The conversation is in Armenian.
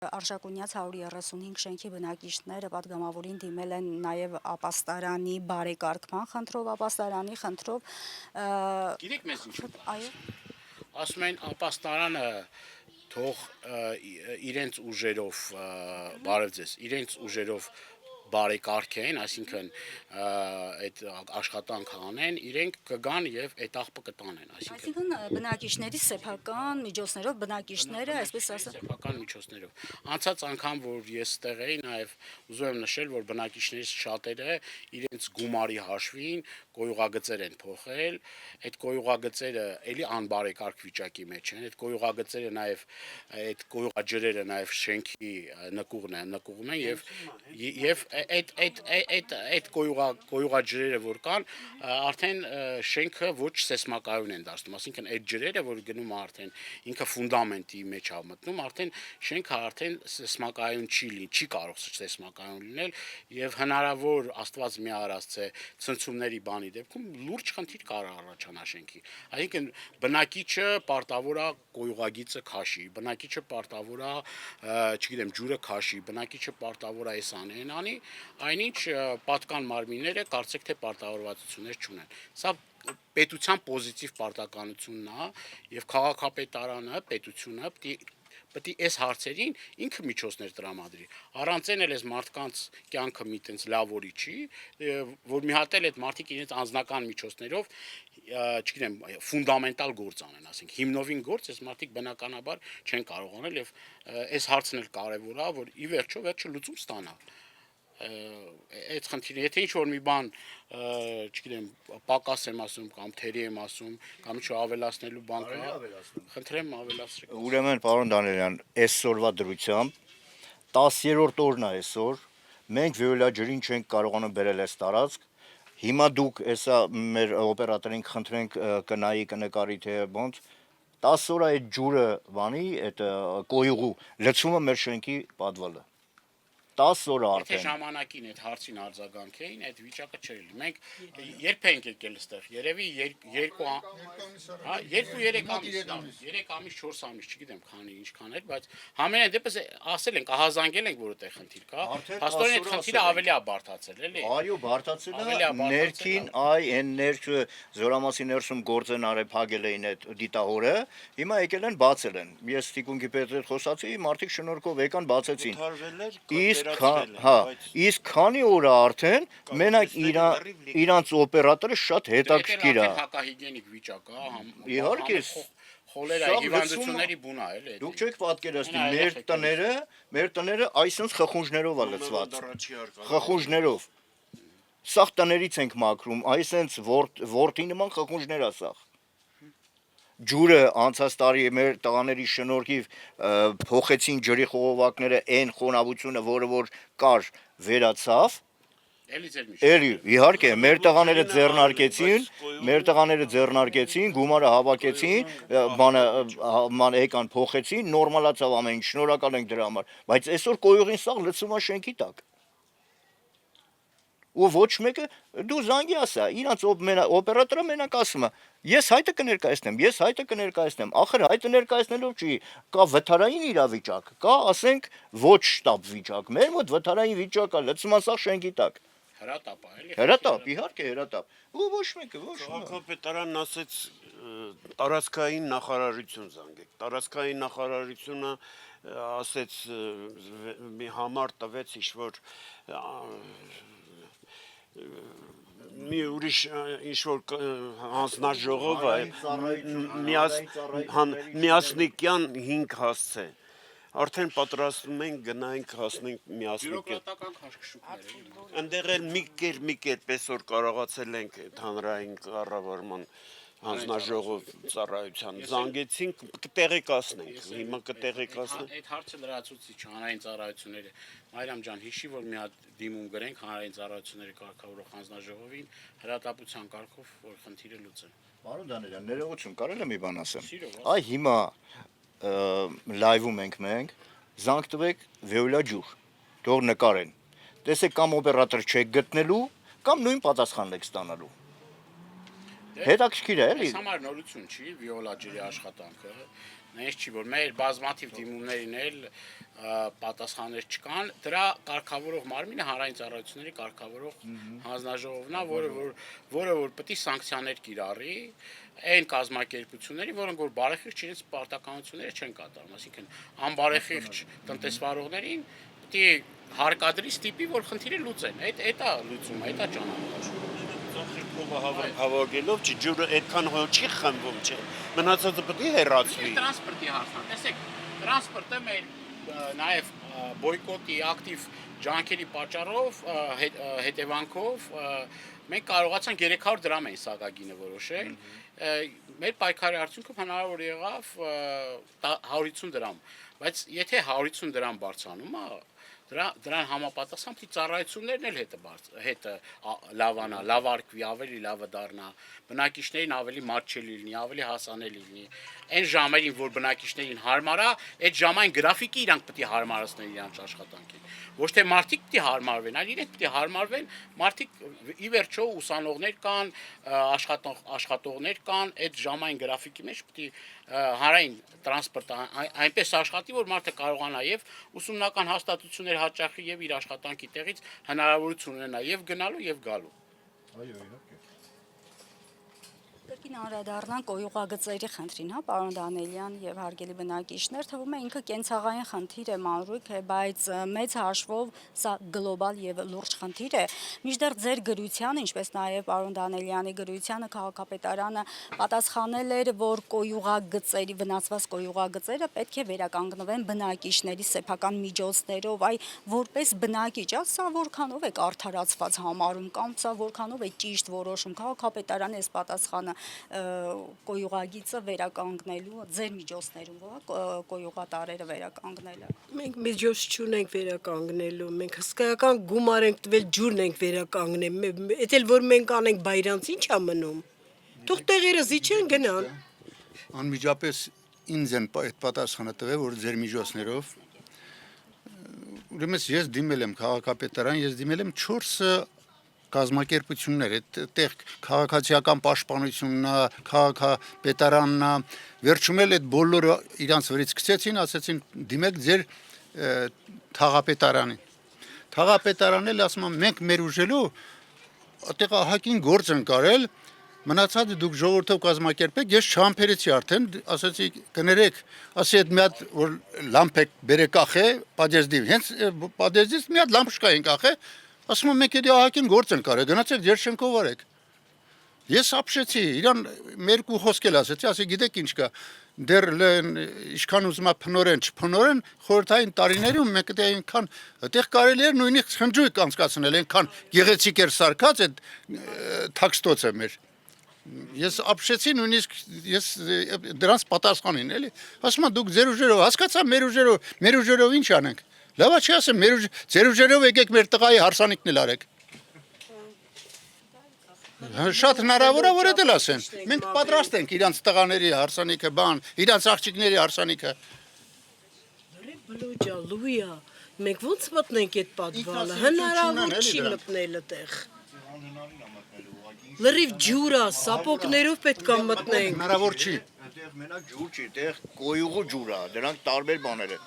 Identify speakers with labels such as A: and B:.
A: Արշակունյաց 135 շենքի բնակիչները պատգամավորին դիմել են նաև ապաստարանի բարեկարգման խնդրով, ապաստարանի խնդրով։
B: Գիտեք մեզ ինչ
A: Այո։
B: ասում են ապաստարանը թող իրենց ուժերով բարև ձեզ, իրենց ուժերով բարեկարգեն, այսինքն այդ աշխատանքը անեն, իրենք կգան եւ այդ աղբը կտանեն,
A: Այսինքն բնակիչների սեփական միջոցներով բնակիչները, այսպես ասած,
B: սեփական միջոցներով։ Անցած անգամ, որ ես ստեղ էի, նաեւ ուզում եմ նշել, որ բնակիչներից շատերը իրենց գումարի հաշվին կոյուղագծեր են փոխել, այդ կոյուղագծերը էլի անբարեկարգ վիճակի մեջ են, այդ կոյուղագծերը նաեւ այդ կոյուղաջրերը նաեւ շենքի նկուղում են եւ այդ կոյուղաջրերը որ կան, արդեն շենքը ոչ սեսմակայուն են դարձնում, այսինքն այդ ջրերը, որ գնում արդեն ինքը ֆունդամենտի մեջ ա մտնում, արդեն շենքը արդեն սեսմակայուն չի կարող սեսմակայուն լինել եւ հնարավոր Աստված մի արածե ցնցումների բանի դեպքում լուրջ խնդիր կարող առաջանա շենքի։ Այսինքն բնակիչը պարտավոր է կոյուղագիծը քաշի, բնակիչը պարտավոր է, չգիտեմ, ջուրը քաշի, բնակիչը պարտավոր է այս անի, այնինչ պատկան մարմինները կարծեք թե պարտավորվածություններ չունեն։ Սա պետության պոզիտիվ պարտականությունն է եւ քաղաքապետարանը, պետությունը պետք է այս հարցերին ինքը միջոցներ տրամադրի։ Առանց այն էլ այս մարդկանց կյանքը մի տենց լավորի չի, որ մի հատ էլ այդ մարդիկ իրենց անձնական միջոցներով, չգիտեմ, ֆունդամենտալ գործ անեն, ասենք հիմնովին գործ, այս մարդիկ բնականաբար չեն կարող անել եւ այս հարցն էլ կարեւոր է, որ ի վերջո լուծում ստանա։ Այդ խնդիրը, եթե ինչ-որ մի բան, չգիտեմ, պակաս եմ ասում կամ թերի եմ ասում, կամ ինչ-որ ավելացնելու բան կա, խնդրեմ ավելացրեք։
C: Ուրեմն, պարոն Դանելյան, այսօրվա դրությամբ 10-րդ օրն է այսօր, մենք Վիոլաջրին չենք կարողանում բերել այս տարածք, հիմա դուք հեսա մեր օպերատորին խնդրենք կնայի, կնկարի, թե ոնց, 10 օր այդ ջուրը բանի, այդ կոյուղու լցումը մեր շենքի պատվալը։ 10 օր
B: Եթե
C: արդեն։
B: ժամանակին այդ հարցին արձագանքեին, այդ վիճակը չէր լինի։ Մենք երբ ենք եկել այստեղ, երևի 2-3 ամիս, 4 ամիս, չգիտեմ քանի, ինչքան էր, բայց համենայն դեպս ասել ենք, ահազանգել ենք, որ այդտեղ խնդիր կա։ Փաստորեն այդ խնդիրը ավելի է բարդացել, էլի։
C: Այո, բարդացել է ներքին, այն ներքը զորամասի ներսում գործ են արել, փակել էին այդ դիտահորը, հիմա եկել են բացել են։ Ես Տիկունքի պետ հետ խոսացի, մարդիկ շնորհքով եկան բացեցին։ Իսկ քանի օր է արդեն մենակ իրանց օպերատորը շատ հետաքրքիր է։
B: Հակահիգիենիկ վիճակ է,
C: Իհարկե,
B: խոլերա հիվանդությունների բուն է, էլի։
C: դուք չեք պատկերացնի, մեր տները այսինքն խխունջներով է լցված։ Խխունջներով։ Սաղ տներից ենք մաքրում, այսինքն ворթի նման խխունջներ է սաղ։ Ջուրը անցած տարի մեր տղաների շնորհիվ փոխեցին ջրի խողովակները, այն խոնավությունը, որը որ կար, վերացավ։ Էլի, իհարկե, մեր տղաները ձեռնարկեցին, գումարը հավաքեցին, եկան փոխեցին, նորմալացավ ամեն ինչ, շնորհակալ ենք դրա համար, բայց այսօր կոյուղին սաղ լցում է շենքի տակ։ Ու ոչ մեկը դու զանգի ասա, իրանց օպերատորը մենակ ասում է, ես հայտը կներկայացնեմ, ախր հայտը ներկայացնելով չի, կա վթարային իրավիճակ, կա ասենք ոչ շտապ վիճակ, մեր մոտ վթարային վիճակ է, լցում ասա շենքի տակ։
B: Հրատապ է, էլի։
C: Հրատապ, իհարկե հրատապ։ Ու ոչ մեկը,
D: Քաղաքապետարանն ասեց տարածքային նախարարություն զանգեք։ Տարածքային նախարարությունը ասեց մի համար տվեց ինչ-որ մի ուրիշ ինչ-որ հանձնաժողով միասնիկյան 5 հասցե։ Արդեն պատրաստվում ենք գնանք հասնենք միասնիկյան։
B: Բյուրոկրատական քաշքշուկներ, էլի։
D: Այնտեղ էլ մի կերպ այսօր կարողացել ենք հանրային կառավարման հանձնաժողով ծառայության զանգեցինք, կտեղեկացնենք, հիմա կտեղեկացնենք։
B: Այդ հարցը լրացուցիչ հանրային ծառայությունները, Մարիամ ջան, հիշի, որ մի հատ դիմում գրենք հանրային ծառայությունների կարգավորող հանձնաժողովին հրատապության կարգով, որ խնդիրը լուծեն։
C: Պարոն Դանելյան, ներողություն, կարելի է մի բան ասեմ։
B: Սիրով,
C: Այ հիմա լայվում ենք մենք, զանգ տվեք Վիոլաջուր, թող նկարեն։ Տեսեք կամ օպերատոր չեք գտնելու, կամ նույն պատասխանն եք ստանալու։ Հետաքրքիր է, էլի։
B: Այս համար նորություն չի Վիոլաջրի աշխատանքը, նայես չի որ մեր բազմաթիվ դիմումներին էլ պատասխաններ չկան, դրա կարգավորող մարմինը հանրային ծառայությունների կարգավորող հանձնաժողովն է, որը որ պետք է սանկցիաներ կիրառի այն կազմակերպությունների, որոնք որ բարեխիղճ իրենց պարտականությունները չեն կատարում, այսինքն անբարեխիղճ տնտեսվարողներին պետք է հարկադրի ստիպի, որ խնդիրը լուծեն։ Այդ է լուծումը, այդ է ճանապարհը։
D: Հավաքելով ջուրը այդքան հո չի խմվում, չէ։ Մնացածը պետք է հեռացվի։
B: Տրանսպորտի հարցն է, տեսեք, տրանսպորտը մեր նաև բոյկոտի ակտիվ ջանքերի պատճառով հետևանքով մենք կարողացանք 300 դրամ են սակագինը որոշել։ Մեր պայքարի արդյունքում հնարավոր եղավ 150 դրամ, բայց եթե 150 դրամ բարձրանում է, դրան համապատասխան պիտի ծառայություններն էլ հետը լավանա, լավարկվի, ավելի լավը դառնա, բնակիչներին ավելի մատչելի լինի, ավելի հասանելի լինի։ Այն ժամերին, որ բնակիչներին հարմար է, այդ ժամային գրաֆիկը իրանք պետք է հարմարացնեն իրանց աշխատանքին։ Ոչ թե մարդիկ պետք է հարմարվեն, այլ իրենք պետք է հարմարվեն, մարդիկ ի վերջո ուսանողներ կան, աշխատողներ կան, այդ ժամային գրաֆիկի մեջ պետք է հանրային տրանսպորտը այնպես աշխատի, որ մարդը կարողանա եւ ուսումնական հաստատություններ հաճախի եւ իր աշխատանքի տեղից հնարավորություն ունենա եւ գնալու եւ գալու։
C: Այո, իհարկե։
A: Կրկին անդրադառնանք կոյուղագծերի խնդրին, հա, պարոն Դանելյան եւ հարգելի բնակիչներ, թվում է ինքը կենցաղային խնդիր է, մանրույք է, բայց մեծ հաշվով սա գլոբալ եւ լուրջ խնդիր է։ Մինչդեռ ձեր գրությանը, ինչպես նաեւ պարոն Դանելյանի գրությանը քաղաքապետարանը պատասխանել էր, որ կոյուղագծերի վնասված կոյուղագծերը պետք է վերականգնվեն բնակիչների սեփական միջոցներով, այ որպես բնակիչ, սա որքանով է արդարացված համարում կամ սա որքանով է ճիշտ որոշում քաղաքապետարանի այս պատասխանը կոյուղագիծը վերականգնելու ձեր միջոցներում կոյուղատարերը վերականգնելը։
E: Մենք միջոց չունենք վերականգնելու, մենք հսկայական գումար ենք տվել, ջուրն ենք վերականգնել, էդ էլ որ մենք անենք Բայրանց ինչ է մնում։ Թող տեղերը զիջեն գնան։
F: Անմիջապես ինձ են այդ պատասխանը տվել, որ ձեր միջոցներով ուրեմն ես դիմել եմ քաղաքապետարան, ես դիմել եմ 4 կազմակերպություններ, այդտեղ քաղաքացիական պաշտպանությունն է, քաղաքապետարանն է, վերջում էլ այդ բոլորը իրանց վրից գցեցին, ասեցին դիմեք ձեր թաղապետարանին։ Թաղապետարանն էլ ասում է մենք մեր ուժելու այդտեղ ահագին գործ են կարել, մնացածը դուք ժողովրդով կազմակերպեք, ես չհամբերեցի արդեն, ասացի կներեք, ասի այդ մի հատ որ լամպ եք բերեք ախե, պատեզդիվ, հենց պատեզդից մի հատ լամպ շկային կախե, ասում եմ մենք էդի ահագին գործ են կարել, գնացեք ձեր շենքով արեք։ Ես ապշեցի, իրան մերկու խոսք էլ ասեցի, ասի գիտեք ինչ կա, դեռ ինչքան ուզում է փնորեն, չփնորեն, խորհրդային տարիներում մենք այնքան այդտեղ կարելի էր նույնիսկ խնջույք անցկացնել, այնքան գեղեցիկ էր սարքած այդ թաքստոցը մեր։ Ես ապշեցի նույնիսկ ես դրանց պատասխանին էլի, ասում եմ դուք ձեր ուժերով, հասկացա մեր ուժերով ինչ անենք։ Լավ չի ասեմ, ձեր ուժերով եկեք մեր տղայի հարսանիքն էլ արեք։ Շատ հնարավոր է որ դա էլ ասեն։ Մենք պատրաստ ենք իրանց տղաների հարսանիքը, իրանց աղջիկների հարսանիքը։
E: Բլոջա, լույա, մենք ոնց մտնենք այդ պատվալը, հնարավոր չի մտնել այդտեղ։ Լրիվ ջուր է, սապոկներով պետք է մտնենք։
F: Հնարավոր չի։
C: Այդտեղ մենակ ջուր չի, այդտեղ կոյուղու ջուր է, դրանք տարբեր բաներ են։